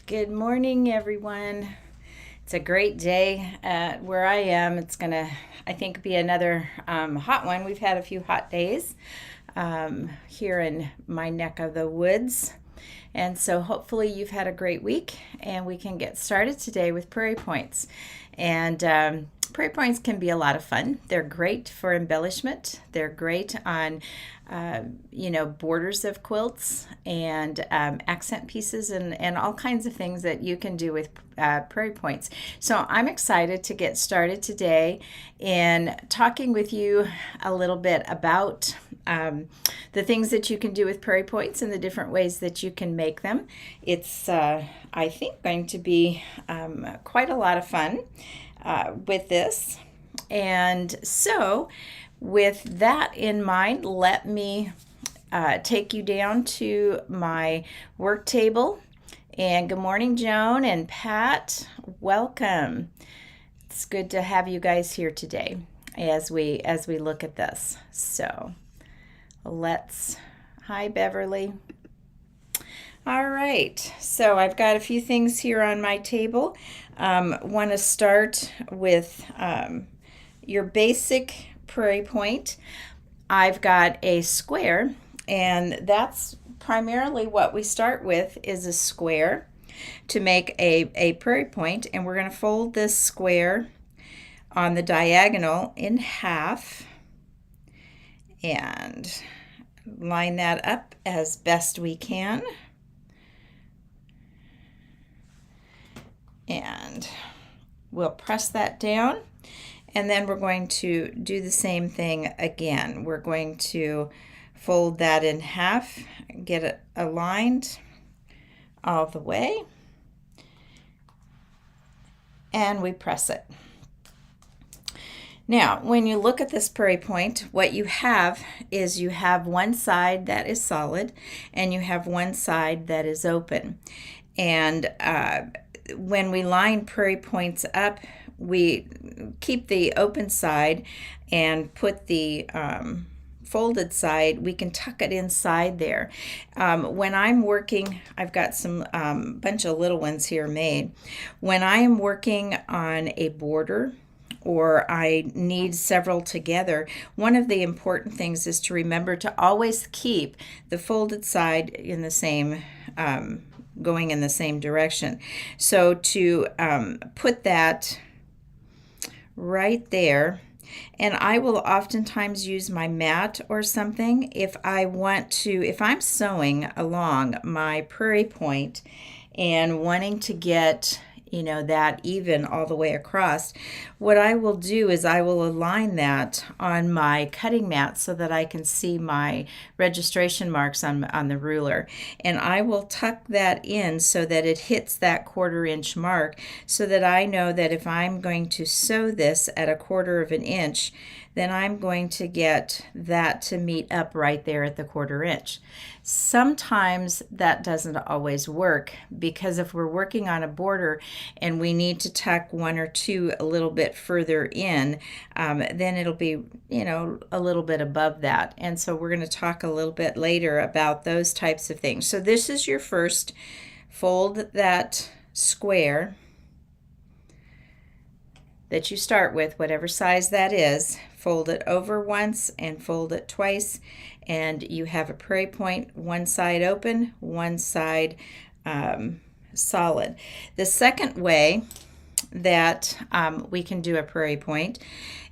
Good morning, everyone. It's a great day where I am. It's going to, I think, be another hot one. We've had a few hot days here in my neck of the woods. And so hopefully you've had a great week and we can get started today with Prairie Points. And Prairie Points can be a lot of fun. They're great for embellishment. They're great on, borders of quilts and accent pieces and all kinds of things that you can do with Prairie Points. So I'm excited to get started today in talking with you a little bit about the things that you can do with Prairie Points and the different ways that you can make them. It's, I think, going to be quite a lot of fun with this. And so, with that in mind, let me take you down to my work table. And good morning, Joan and Pat. Welcome. It's good to have you guys here today as we look at this. So, hi, Beverly. All right, so I've got a few things here on my table. Want to start with your basic Prairie Point. I've got a square, and that's primarily what we start with is a square to make a Prairie Point, and we're going to fold this square on the diagonal in half and line that up as best we can. And we'll press that down, and then we're going to do the same thing again. We're going to fold that in half, get it aligned all the way, and we press it. Now, when you look at this Prairie Point, what you have is you have one side that is solid and you have one side that is open. And when we line Prairie Points up, we keep the open side and put the folded side, we can tuck it inside there. When I'm working, I've got some bunch of little ones here made. When I am working on a border, or I need several together, one of the important things is to remember to always keep the folded side in the same going in the same direction. So to put that right there, and I will oftentimes use my mat or something if I'm sewing along my Prairie Point and wanting to get that even all the way across, what I will do is I will align that on my cutting mat so that I can see my registration marks on the ruler. And I will tuck that in so that it hits that 1/4 inch mark, so that I know that if I'm going to sew this at 1/4 of an inch, then I'm going to get that to meet up right there at the 1/4 inch. Sometimes that doesn't always work, because if we're working on a border and we need to tuck one or two a little bit further in, then it'll be, a little bit above that. And so we're going to talk a little bit later about those types of things. So this is your first. Fold that square that you start with, whatever size that is, fold it over once and fold it twice, and you have a Prairie Point, one side open, one side solid. The second way that we can do a Prairie Point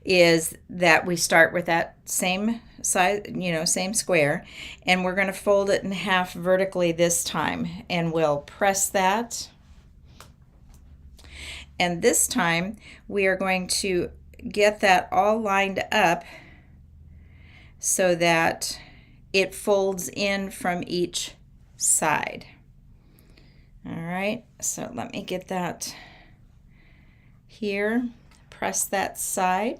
is that we start with that same size, same square, and we're going to fold it in half vertically this time, and we'll press that. And this time we are going to get that all lined up so that it folds in from each side. All right, so let me get that here, press that side,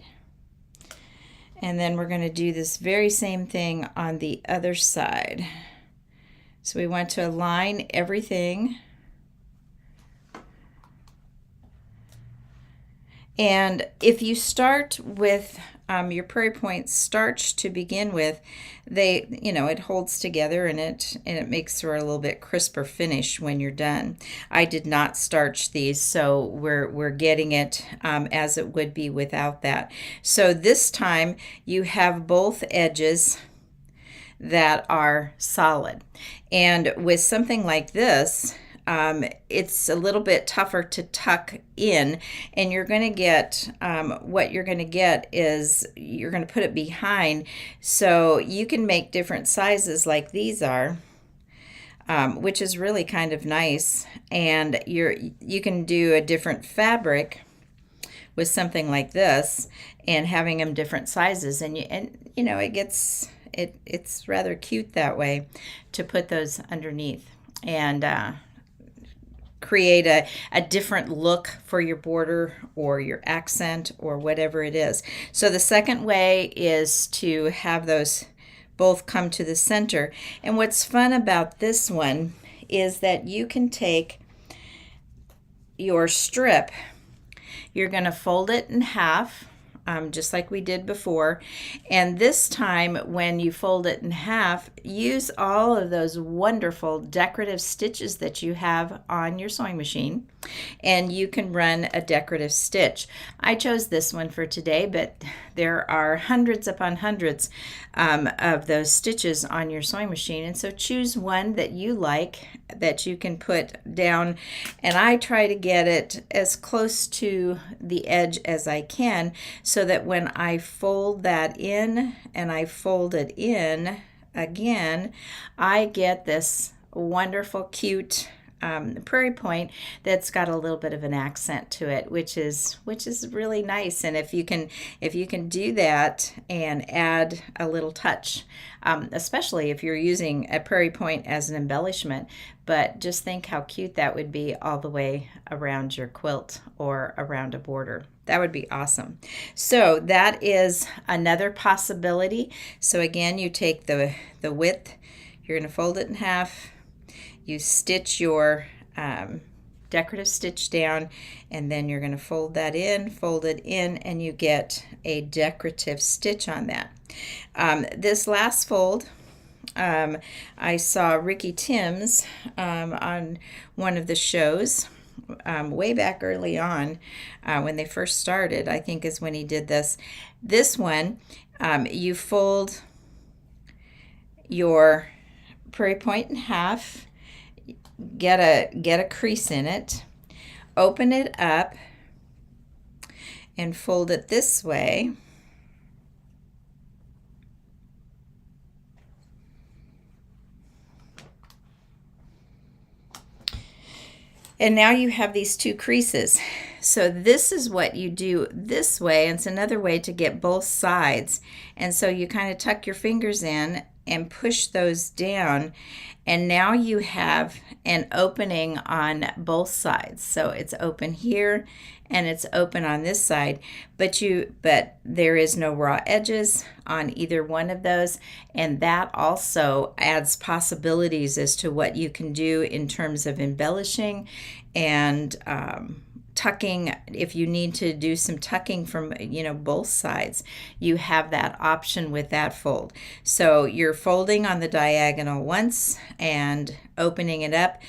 and then we're going to do this very same thing on the other side. So we want to align everything, And if you start with your Prairie Point starch to begin with, it holds together, and it makes for a little bit crisper finish when you're done. I did not starch these, so we're getting it as it would be without that. So this time you have both edges that are solid, and with something like this, it's a little bit tougher to tuck in, and you're going to get what you're going to get is you're going to put it behind, so you can make different sizes like these are, which is really kind of nice. And you can do a different fabric with something like this and having them different sizes, and it's rather cute that way to put those underneath and create a different look for your border or your accent or whatever it is. So the second way is to have those both come to the center. And what's fun about this one is that you can take your strip, you're going to fold it in half, just like we did before. And this time, when you fold it in half, use all of those wonderful decorative stitches that you have on your sewing machine, and you can run a decorative stitch. I chose this one for today, but there are hundreds upon hundreds of those stitches on your sewing machine, and so choose one that you like that you can put down, and I try to get it as close to the edge as I can, so that when I fold that in and I fold it in again, I get this wonderful, cute Prairie Point that's got a little bit of an accent to it, which is really nice. And if you can do that and add a little touch, especially if you're using a Prairie Point as an embellishment, but just think how cute that would be all the way around your quilt or around a border. That would be awesome. So that is another possibility. So again, you take the width, you're going to fold it in half, you stitch your decorative stitch down, and then you're going to fold that in, fold it in, and you get a decorative stitch on that. This last fold, I saw Ricky Timms on one of the shows way back early on when they first started, I think is when he did this. This one, you fold your Prairie Point in half, get a crease in it, open it up, and fold it this way. And now you have these two creases. So this is what you do this way, and it's another way to get both sides. And so you kind of tuck your fingers in and push those down, and now you have an opening on both sides. So it's open here and it's open on this side, but there is no raw edges on either one of those, and that also adds possibilities as to what you can do in terms of embellishing and tucking. If you need to do some tucking from both sides, you have that option with that fold. So you're folding on the diagonal once and opening it up,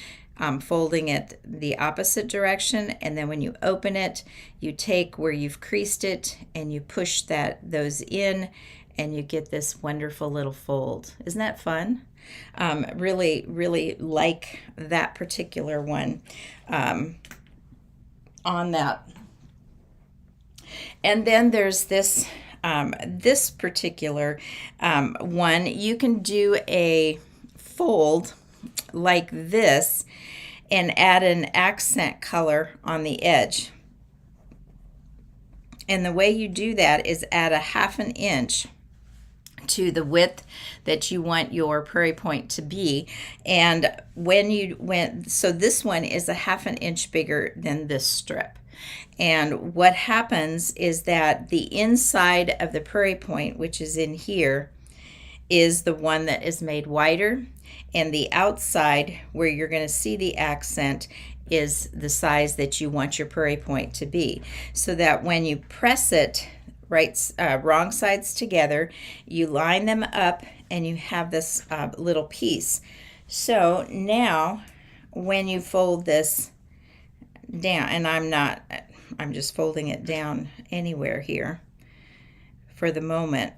folding it the opposite direction, and then when you open it, you take where you've creased it and you push those in, and you get this wonderful little fold. Isn't that fun? Really, really like that particular one on that. And then there's this this particular one. You can do a fold like this and add an accent color on the edge. And the way you do that is add a 1/2 inch to the width that you want your Prairie Point to be. And so this one is a 1/2 inch bigger than this strip. And what happens is that the inside of the Prairie Point, which is in here, is the one that is made wider, and the outside where you're going to see the accent is the size that you want your prairie point to be, so that when you press it wrong sides together, you line them up and you have this little piece. So now when you fold this down, and I'm just folding it down anywhere here for the moment,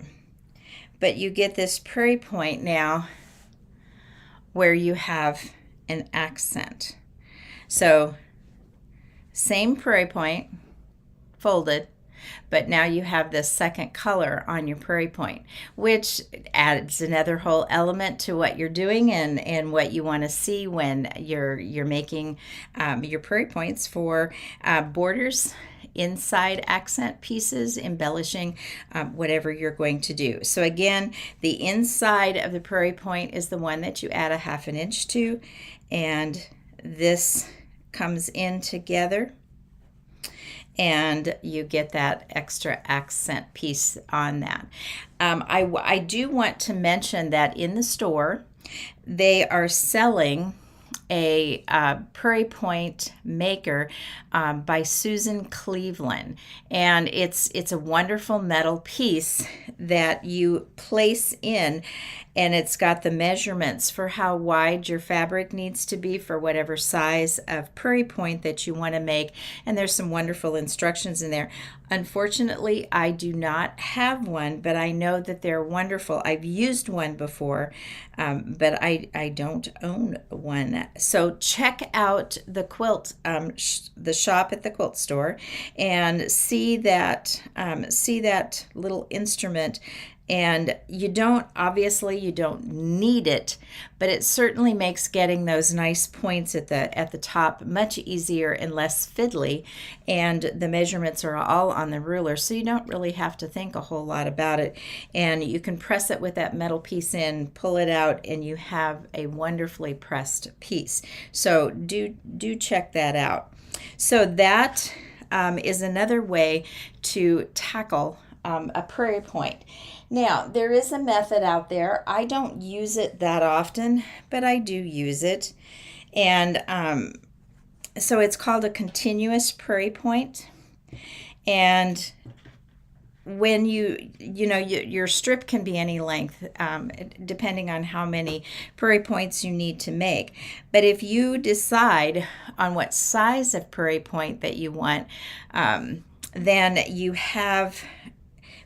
but you get this prairie point now where you have an accent. So same prairie point folded, but now you have this second color on your prairie point, which adds another whole element to what you're doing and what you want to see when you're making your prairie points for borders, inside accent pieces, embellishing, whatever you're going to do. So again, the inside of the prairie point is the one that you add a 1/2 inch to, and this comes in together, and you get that extra accent piece on that. I do want to mention that in the store, they are selling a Prairie Point maker by Susan Cleveland, and it's a wonderful metal piece that you place in, and it's got the measurements for how wide your fabric needs to be for whatever size of Prairie Point that you want to make, and there's some wonderful instructions in there. Unfortunately, I do not have one, but I know that they're wonderful. I've used one before, but I don't own one. So check out the quilt, the shop at the quilt store, and see that little instrument. And you don't need it, but it certainly makes getting those nice points at the top much easier and less fiddly, and the measurements are all on the ruler, so you don't really have to think a whole lot about it, and you can press it with that metal piece in, pull it out, and you have a wonderfully pressed piece. So do check that out. So that is another way to tackle a prairie point. Now, there is a method out there. I don't use it that often, but I do use it. And so it's called a continuous prairie point. And when your strip can be any length, depending on how many prairie points you need to make. But if you decide on what size of prairie point that you want, then you have,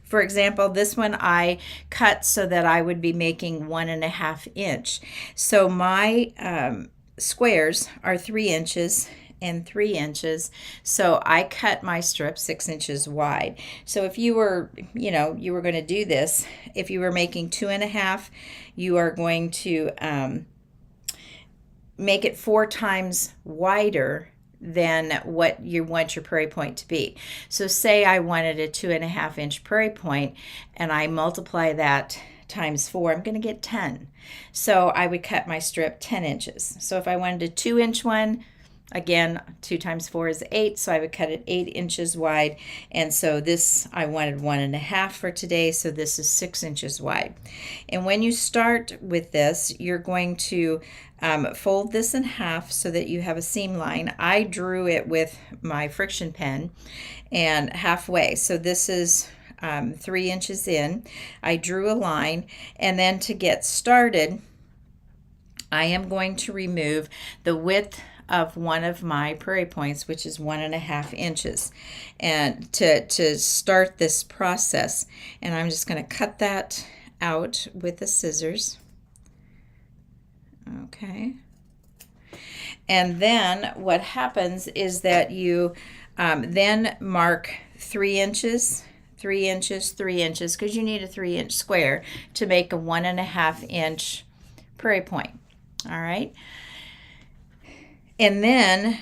for example, this one I cut so that I would be making 1.5 inch. So my squares are 3 inches and 3 inches. So I cut my strip 6 inches wide. So if you were going to do this, if you were making 2.5, you are going to make it 4 times wider than what you want your prairie point to be. So say I wanted a 2.5 inch prairie point, and I multiply that times 4, I'm going to get 10. So I would cut my strip 10 inches. So if I wanted a 2 inch one, again, 2 times 4 is 8, so I would cut it 8 inches wide. And so this, I wanted 1.5 for today, so this is 6 inches wide. And when you start with this, you're going to fold this in half so that you have a seam line. I drew it with my friction pen and halfway. So this is 3 inches in. I drew a line, and then to get started, I am going to remove the width of one of my prairie points, which is 1.5 inches, and to start this process. And I'm just going to cut that out with the scissors. Okay. And then what happens is that you then mark 3 inches, 3 inches, 3 inches, because you need a 3 inch square to make a 1.5 inch prairie point. All right. And then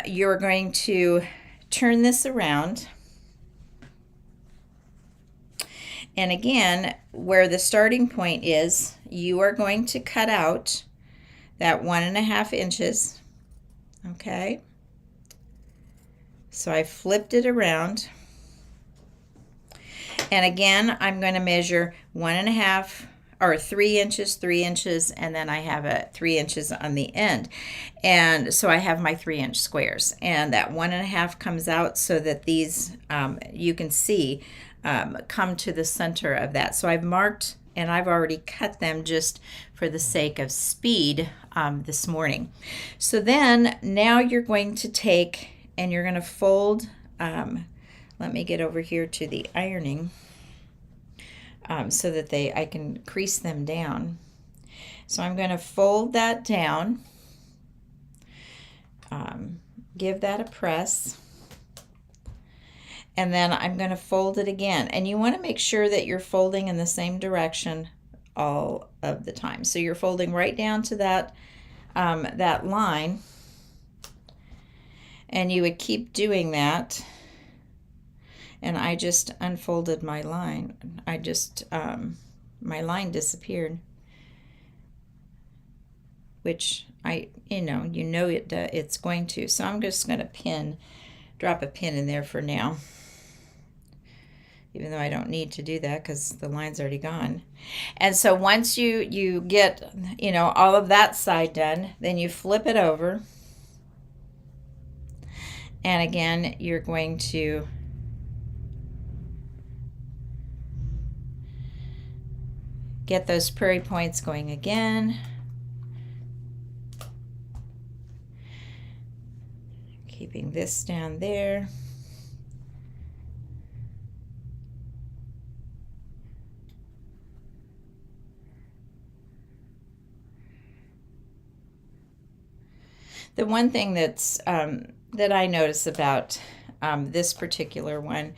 you're going to turn this around. And again, where the starting point is, you are going to cut out that 1.5 inches. Okay. So I flipped it around. And again, I'm going to measure 1.5 or 3 inches, 3 inches, and then I have a 3 inches on the end. And so I have my 3-inch squares, and that 1.5 comes out so that these, you can see, come to the center of that. So I've marked, and I've already cut them just for the sake of speed this morning. So then now you're going to take and you're going to fold, let me get over here to the ironing so that I can crease them down. So I'm going to fold that down, give that a press, and then I'm going to fold it again. And you want to make sure that you're folding in the same direction all of the time. So you're folding right down to that, that line, and you would keep doing that. And I just unfolded my line. I just, my line disappeared, which you know it's going to. So I'm just going to drop a pin in there for now, even though I don't need to do that because the line's already gone. And so once you get, you know, all of that side done, then you flip it over. And again, you're going to get those prairie points going again. Keeping this down there. The one thing that's that I notice about this particular one,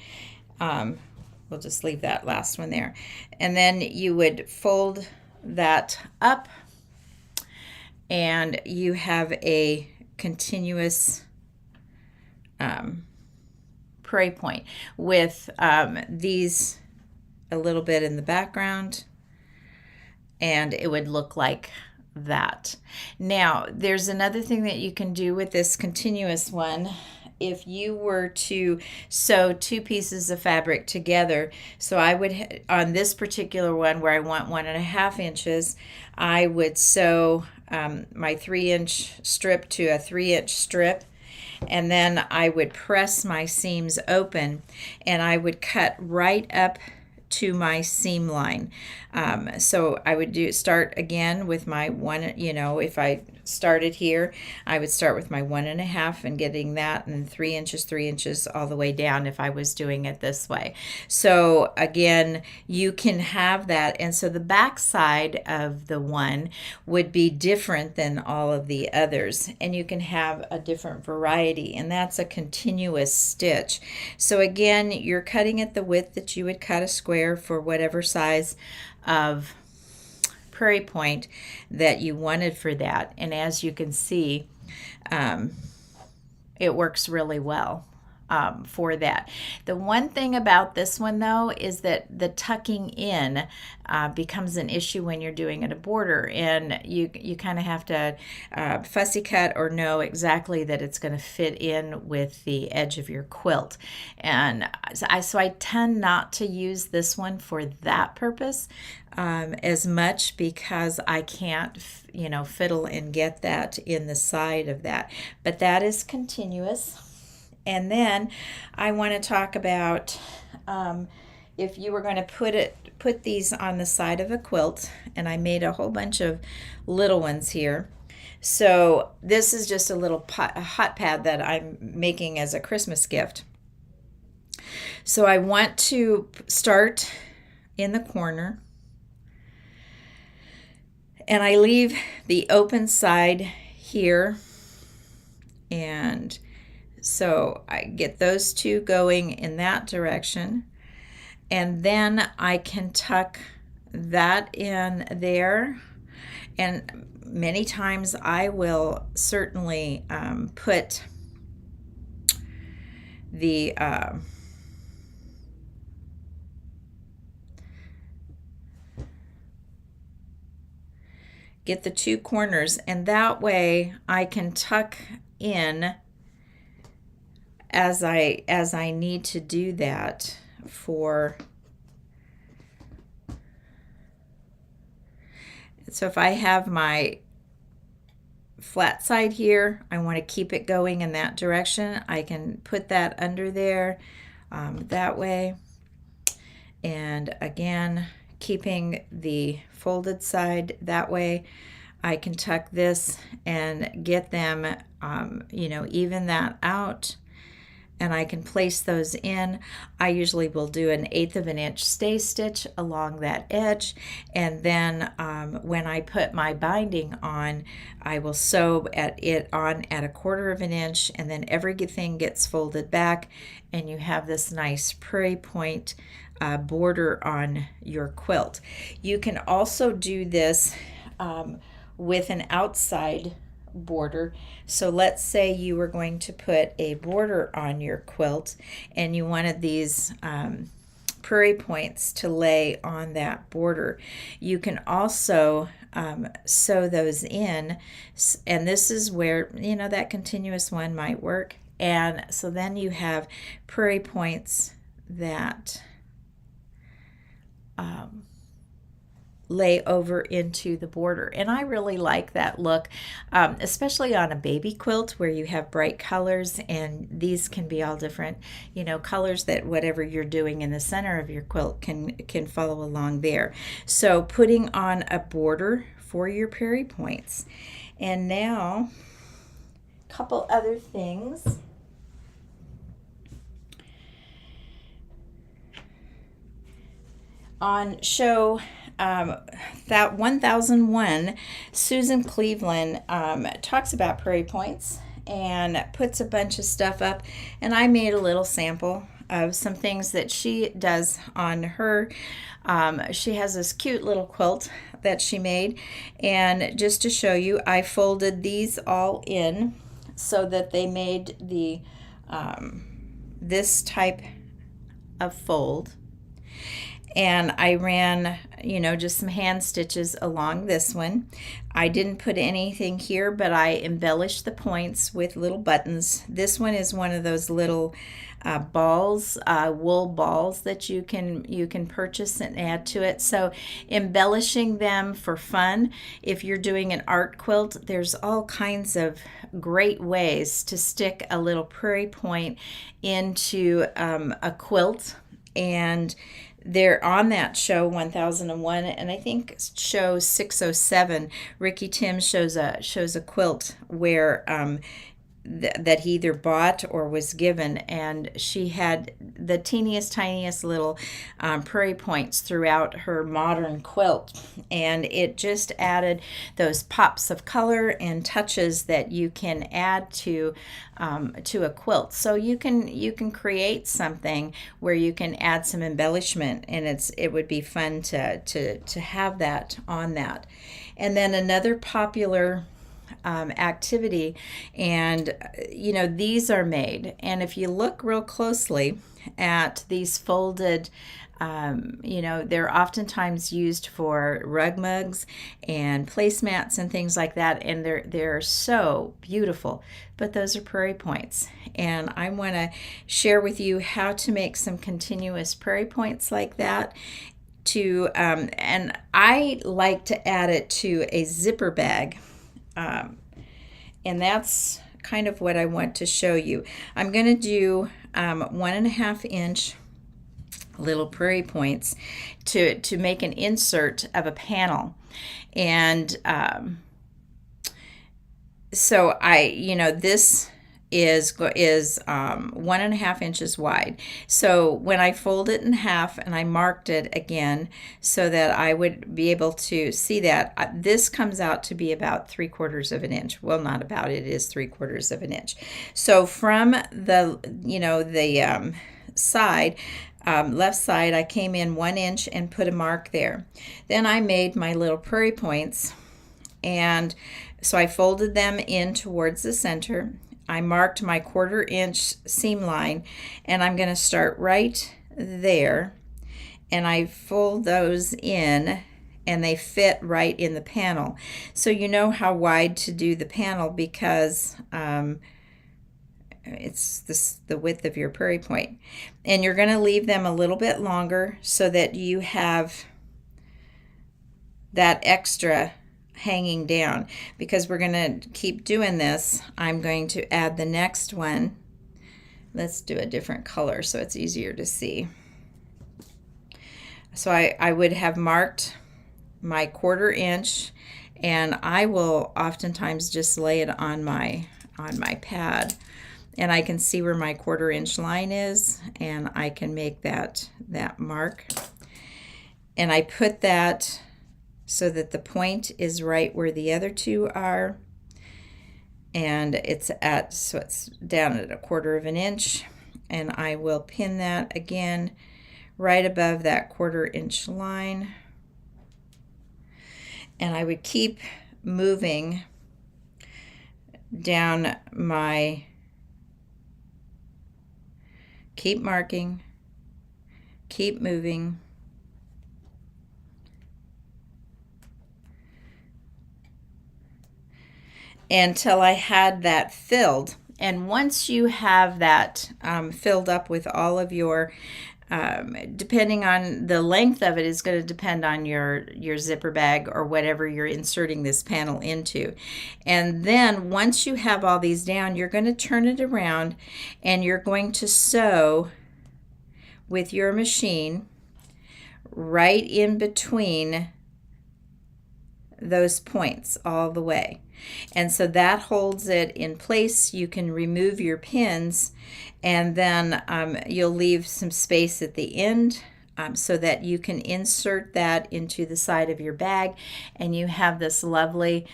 we'll just leave that last one there. And then you would fold that up and you have a continuous prairie point with these a little bit in the background, and it would look like that. Now, there's another thing that you can do with this continuous one. If you were to sew 2 pieces of fabric together, so I would, on this particular one where I want 1.5 inches, I would sew my 3-inch strip to a 3-inch strip, and then I would press my seams open and I would cut right up to my seam line. So I would start again with my one, you know, if I started here, I would start with my 1.5 and getting that, and 3 inches, 3 inches all the way down if I was doing it this way. So again, you can have that, and so the back side of the one would be different than all of the others, and you can have a different variety, and that's a continuous stitch. So again, you're cutting at the width that you would cut a square for whatever size of prairie point that you wanted for that. And as you can see, it works really well for that. The one thing about this one though is that the tucking in becomes an issue when you're doing at a border, and you kind of have to fussy cut or know exactly that it's going to fit in with the edge of your quilt. And so I tend not to use this one for that purpose as much, because I can't, you know, fiddle and get that in the side of that. But that is continuous. And then I want to talk about if you were going to put these on the side of a quilt, and I made a whole bunch of little ones here. So this is just a little hot pad that I'm making as a Christmas gift. So I want to start in the corner, and I leave the open side here, and so I get those two going in that direction, and then I can tuck that in there. And many times I will certainly put the get the 2 corners, and that way I can tuck in as I need to do that for So if I have my flat side here, I want to keep it going in that direction, I can put that under there that way. And again, keeping the folded side that way, I can tuck this and get them, you know, even that out, and I can place those in. I usually will do an 1/8 of an inch stay stitch along that edge, and then when I put my binding on, I will sew it on at 1/4 of an inch, and then everything gets folded back, and you have this nice Prairie Point border on your quilt. You can also do this with an outside border. So let's say you were going to put a border on your quilt and you wanted these Prairie Points to lay on that border. You can also sew those in, and this is where, you know, that continuous one might work. And so then you have Prairie Points that lay over into the border. And I really like that look, especially on a baby quilt where you have bright colors, and these can be all different, you know, colors that whatever you're doing in the center of your quilt can follow along there. So putting on a border for your Prairie Points. And now a couple other things. On show that 1001, Susan Cleveland talks about Prairie Points and puts a bunch of stuff up, and I made a little sample of some things that she does on her. She has this cute little quilt that she made, and just to show you, I folded these all in so that they made the this type of fold. And I ran, you know, just some hand stitches along this one. I didn't put anything here, but I embellished the points with little buttons. This one is one of those little balls, wool balls that you can purchase and add to it. So embellishing them for fun. If you're doing an art quilt, there's all kinds of great ways to stick a little Prairie Point into a quilt. And they're on that show 1001, and I think show 607, Ricky Tim shows a quilt where that he either bought or was given, and she had the teeniest, tiniest little Prairie Points throughout her modern quilt, and it just added those pops of color and touches that you can add to a quilt. So you can create something where you can add some embellishment, and it would be fun to have that on that. And then another popular activity, and you know, these are made, and if you look real closely at these folded, you know, they're oftentimes used for rug mugs and placemats and things like that, and they're so beautiful. But those are Prairie Points, and I want to share with you how to make some continuous Prairie Points like that. And I like to add it to a zipper bag. And that's kind of what I want to show you. I'm going to do 1.5 inch little Prairie Points to make an insert of a panel. And so this is 1.5 inches wide. So when I fold it in half, and I marked it again so that I would be able to see that, this comes out to be about 3/4 of an inch. Well, not about, it is 3/4 of an inch. So from the side, left side, I came in 1 inch and put a mark there. Then I made my little Prairie Points, and so I folded them in towards the center. I marked my 1/4 inch seam line, and I'm going to start right there, and I fold those in, and they fit right in the panel. So you know how wide to do the panel, because it's the width of your Prairie Point, and you're going to leave them a little bit longer so that you have that extra hanging down. Because we're going to keep doing this, I'm going to add the next one. Let's do a different color so it's easier to see. So I would have marked my 1/4 inch, and I will oftentimes just lay it on my pad, and I can see where my 1/4 inch line is, and I can make that mark. And I put that so that the point is right where the other two are, and it's down at 1/4 inch, and I will pin that again right above that 1/4 inch line. And I would keep moving down keep marking, keep moving, until I had that filled. And once you have that filled up with all of your, depending on the length of it is going to depend on your zipper bag or whatever you're inserting this panel into. And then once you have all these down, you're going to turn it around and you're going to sew with your machine right in between those points all the way. And so that holds it in place. You can remove your pins, and then you'll leave some space at the end so that you can insert that into the side of your bag, and you have this lovely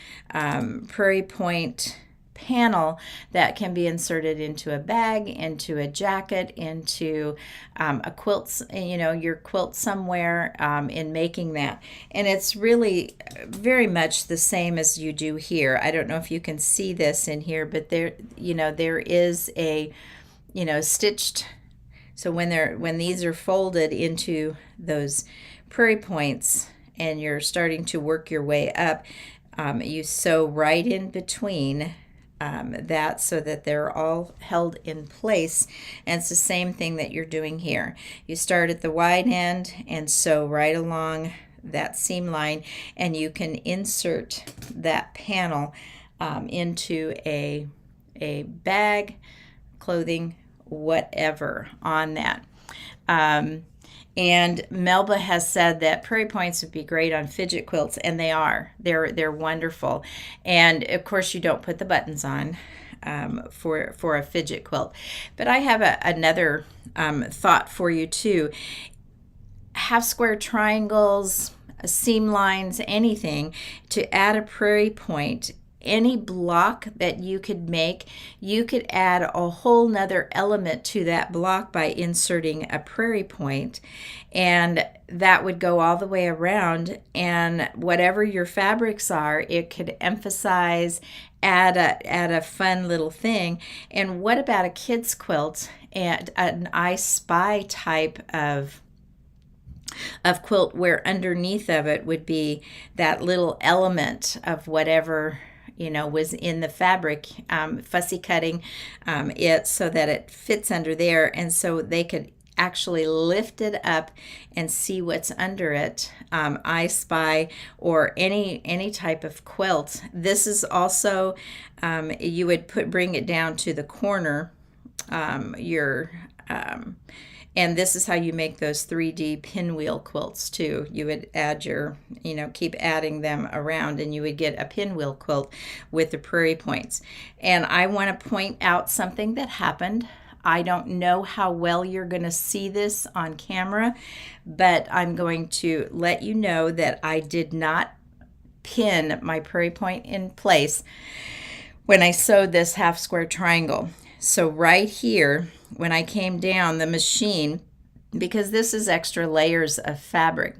Prairie Point panel that can be inserted into a bag, into a jacket, into a quilt, your quilt somewhere in making that. And it's really very much the same as you do here. I don't know if you can see this in here, but there is a, stitched. So when these are folded into those Prairie Points and you're starting to work your way up, you sew right in between that so that they're all held in place. And it's the same thing that you're doing here. You start at the wide end and sew right along that seam line, and you can insert that panel into a bag, clothing, whatever on that. And Melba has said that Prairie Points would be great on fidget quilts, and they are. They're wonderful. And of course, you don't put the buttons on for a fidget quilt. But I have another thought for you too. Half square triangles, seam lines, anything to add a Prairie Point. Any block that you could make, you could add a whole nother element to that block by inserting a Prairie Point, and that would go all the way around, and whatever your fabrics are, it could emphasize, add a fun little thing. And what about a kid's quilt and an I Spy type of quilt, where underneath of it would be that little element of whatever was in the fabric, fussy cutting it so that it fits under there, and so they could actually lift it up and see what's under it. I Spy or any type of quilt. This is also you would bring it down to the corner. And this is how you make those 3D pinwheel quilts too. You would add keep adding them around, and you would get a pinwheel quilt with the Prairie Points. And I want to point out something that happened. I don't know how well you're going to see this on camera, but I'm going to let you know that I did not pin my Prairie Point in place when I sewed this half square triangle. So right here, when I came down the machine, because this is extra layers of fabric,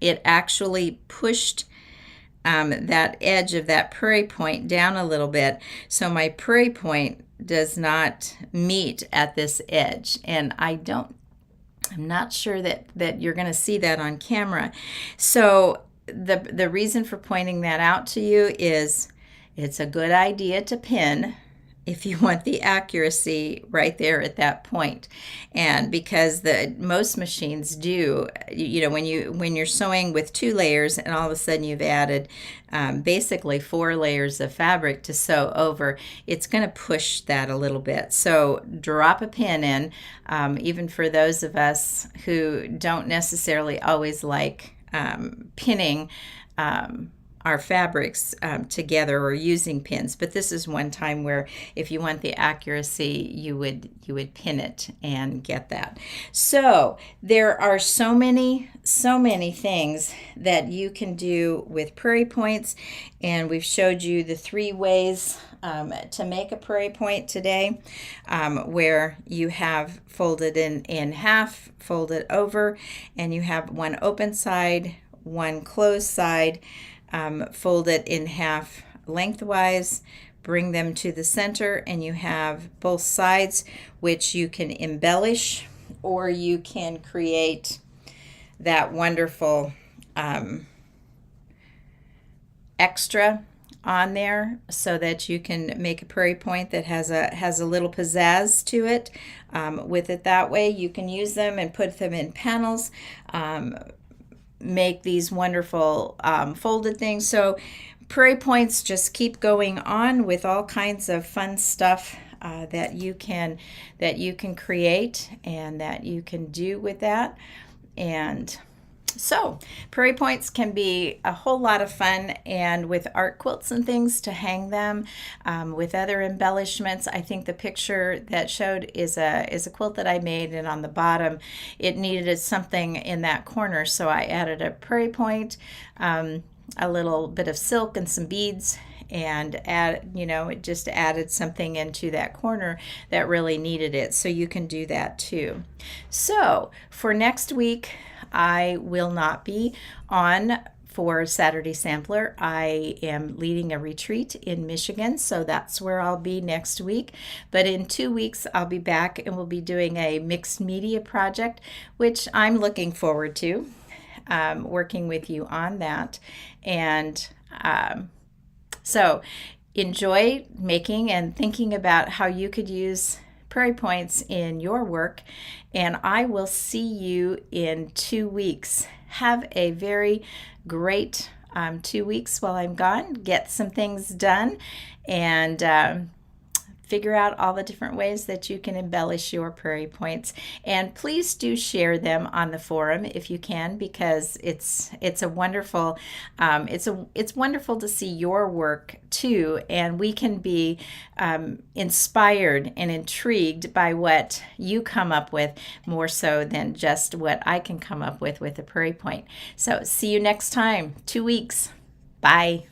it actually pushed that edge of that Prairie Point down a little bit, so my Prairie Point does not meet at this edge. And I'm not sure that you're going to see that on camera. So the reason for pointing that out to you is it's a good idea to pin if you want the accuracy right there at that point. And because the most machines do, when you're sewing with 2 layers and all of a sudden you've added basically 4 layers of fabric to sew over, it's going to push that a little bit. So drop a pin in, even for those of us who don't necessarily always like pinning our fabrics together or using pins, but this is one time where if you want the accuracy, you would pin it and get that. So there are so many things that you can do with Prairie Points, and we've showed you the 3 ways to make a Prairie Point today, where you have folded in half, folded over, and you have one open side, one closed side. Fold it in half lengthwise, bring them to the center, and you have both sides, which you can embellish, or you can create that wonderful extra on there so that you can make a Prairie Point that has a little pizzazz to it. With it that way, you can use them and put them in panels. Make these wonderful folded things. So Prairie Points just keep going on with all kinds of fun stuff that you can create and that you can do with that. And so Prairie Points can be a whole lot of fun, and with art quilts and things to hang them, with other embellishments. I think the picture that showed is a quilt that I made, and on the bottom it needed something in that corner, so I added a Prairie Point, a little bit of silk and some beads, and it just added something into that corner that really needed it. So you can do that too. So for next week, I will not be on for Saturday Sampler. I am leading a retreat in Michigan, so that's where I'll be next week. But in 2 weeks, I'll be back and we'll be doing a mixed media project, which I'm looking forward to, working with you on that. And so enjoy making and thinking about how you could use Prairie Points in your work, and I will see you in 2 weeks. Have a very great 2 weeks while I'm gone. Get some things done and figure out all the different ways that you can embellish your Prairie Points. And please do share them on the forum if you can, because it's a wonderful it's wonderful to see your work too, and we can be inspired and intrigued by what you come up with more so than just what I can come up with a Prairie Point. So see you next time, 2 weeks. Bye.